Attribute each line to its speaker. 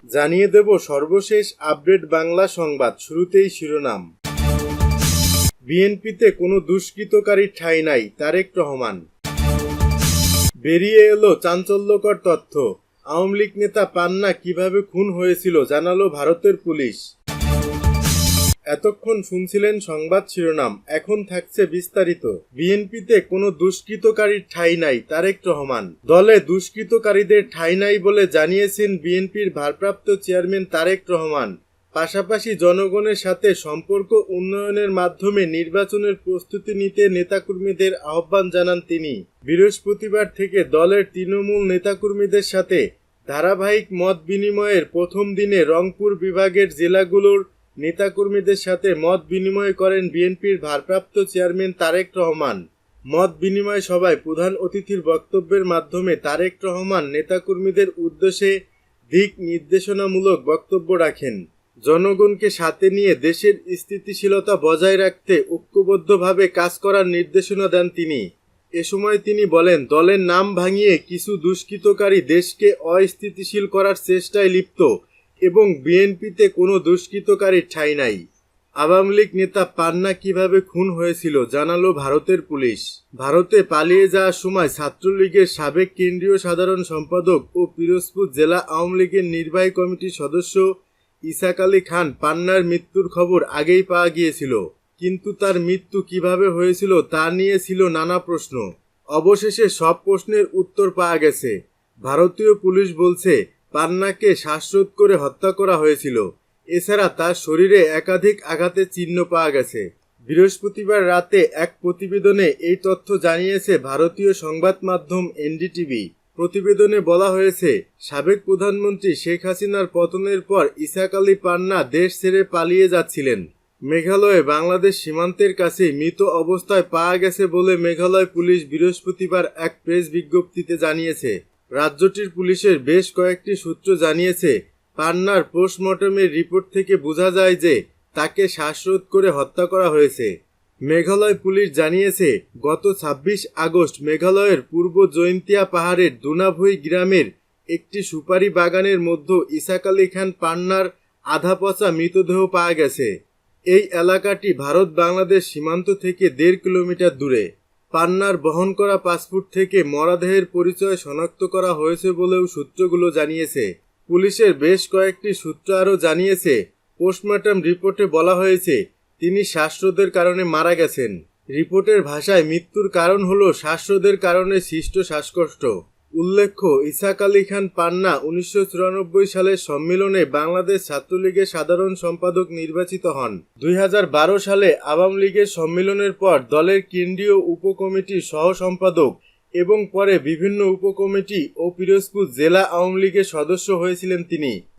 Speaker 1: জানিয়ে দেব সর্বশেষ আপডেট বাংলা সংবাদ। শুরুতেই শিরোনাম। বিএনপিতে কোনো দুষ্কৃতকারীর ঠাঁই নাই, তারেক রহমান। বেরিয়ে এলো চাঞ্চল্যকর তথ্য, আওয়ামী লীগ নেতা পান্না কিভাবে খুন হয়েছিল জানালো ভারতের পুলিশ। এতক্ষণ শুনছিলেন সংবাদ শিরোনাম, এখন থাকছে বিস্তারিত। বিএনপিতে কোনো দুষ্কৃতকারীর ঠাঁই নাই, তারেক রহমান। দলে দুষ্কৃতকারীদের ঠাঁই নাই বলে জানিয়েছেন বিএনপির ভারপ্রাপ্ত চেয়ারম্যান তারেক রহমান। পাশাপাশি জনগণের সাথে সম্পর্ক উন্নয়নের মাধ্যমে নির্বাচনের প্রস্তুতি নিতে নেতাকর্মীদের আহ্বান জানান তিনি। বৃহস্পতিবার থেকে দলের তৃণমূল নেতাকর্মীদের সাথে ধারাবাহিক মত বিনিময়ের প্রথম দিনে রংপুর বিভাগের জেলাগুলোর নেতাকর্মীদের সাথে মত বিনিময় করেন বিএনপির ভারপ্রাপ্ত চেয়ারম্যান তারেক রহমান। মত বিনিময় সভায় প্রধান অতিথির বক্তব্যের মাধ্যমে তারেক রহমান নেতাকর্মীদের উদ্দেশ্যে দিক নির্দেশনামূলক বক্তব্য রাখেন। জনগণকে সাথে নিয়ে দেশের স্থিতিশীলতা বজায় রাখতে ঐক্যবদ্ধভাবে কাজ করার নির্দেশনা দেন তিনি। এ সময় তিনি বলেন, দলের নাম ভাঙিয়ে কিছু দুষ্কৃতকারী দেশকে অস্থিতিশীল করার চেষ্টায় লিপ্ত এবং বিএনপিতে কোনো দুষ্কৃতকারীর ঠাঁই নাই। আওয়ামী লীগ নেতা পান্না কিভাবে খুন হয়েছিল জানালো ভারতের পুলিশ। ভারতে পালিয়ে যাওয়ার সময় ছাত্রলীগের সাবেক কেন্দ্রীয় সাধারণ সম্পাদক ও পিরোজপুর জেলা আওয়ামী লীগের নির্বাহী কমিটির সদস্য ইসাক আলী খান পান্নার মৃত্যুর খবর আগেই পাওয়া গিয়েছিল, কিন্তু তার মৃত্যু কিভাবে হয়েছিল তা নিয়ে ছিল নানা প্রশ্ন। অবশেষে সব প্রশ্নের উত্তর পাওয়া গেছে। ভারতীয় পুলিশ বলছে পান্নাকে শ্বাসরোধ করে হত্যা করা হয়েছিল। এছাড়া তার শরীরে একাধিক আঘাতের চিহ্ন পাওয়া গেছে। বৃহস্পতিবার রাতে এক প্রতিবেদনে এই তথ্য জানিয়েছে ভারতীয় সংবাদ মাধ্যম এনডিটিভি। প্রতিবেদনে বলা হয়েছে, সাবেক প্রধানমন্ত্রী শেখ হাসিনার পতনের পর ইসাক আলী পান্না দেশ ছেড়ে পালিয়ে যাচ্ছিলেন। মেঘালয়ে বাংলাদেশ সীমান্তের কাছে মৃত অবস্থায় পাওয়া গেছে বলে মেঘালয় পুলিশ বৃহস্পতিবার এক প্রেস বিজ্ঞপ্তিতে জানিয়েছে। রাজ্যটির পুলিশের বেশ কয়েকটি সূত্র জানিয়েছে, পান্নার পোস্টমর্টমের রিপোর্ট থেকে বোঝা যায় যে তাকে শ্বাসরোধ করে হত্যা করা হয়েছে। মেঘালয় পুলিশ জানিয়েছে, গত ২৬ আগস্ট মেঘালয়ের পূর্ব জৈন্তিয়া পাহাড়ের দুনাভুই গ্রামের একটি সুপারি বাগানের মধ্যে ইসাক আলী খান পান্নার আধা পচা মৃতদেহ পাওয়া গেছে। এই এলাকাটি ভারত বাংলাদেশ সীমান্ত থেকে ১.৫ কিলোমিটার দূরে। পান্নার বহন করা পাসপোর্ট থেকে মরদেহের পরিচয় শনাক্ত করা হয়েছে বলেও সূত্রগুলো জানিয়েছে। পুলিশের বেশ কয়েকটি সূত্র আরও জানিয়েছে, পোস্টমর্টম রিপোর্টে বলা হয়েছে তিনি শ্বাসরোধের কারণে মারা গেছেন। রিপোর্টের ভাষায় মৃত্যুর কারণ হল শ্বাসরোধের কারণে সৃষ্ট শ্বাসকষ্ট। উল্লেখ্য, ইসাক আলী খান পান্না ১৯৯৪ সালের সম্মেলনে বাংলাদেশ ছাত্রলীগের সাধারণ সম্পাদক নির্বাচিত হন। ২০১২ সালে আওয়ামী লীগের সম্মেলনের পর দলের কেন্দ্রীয় উপকমিটির সহ সম্পাদক এবং পরে বিভিন্ন উপকমিটি ও পিরোজপুর জেলা আওয়ামী লীগের সদস্য হয়েছিলেন তিনি।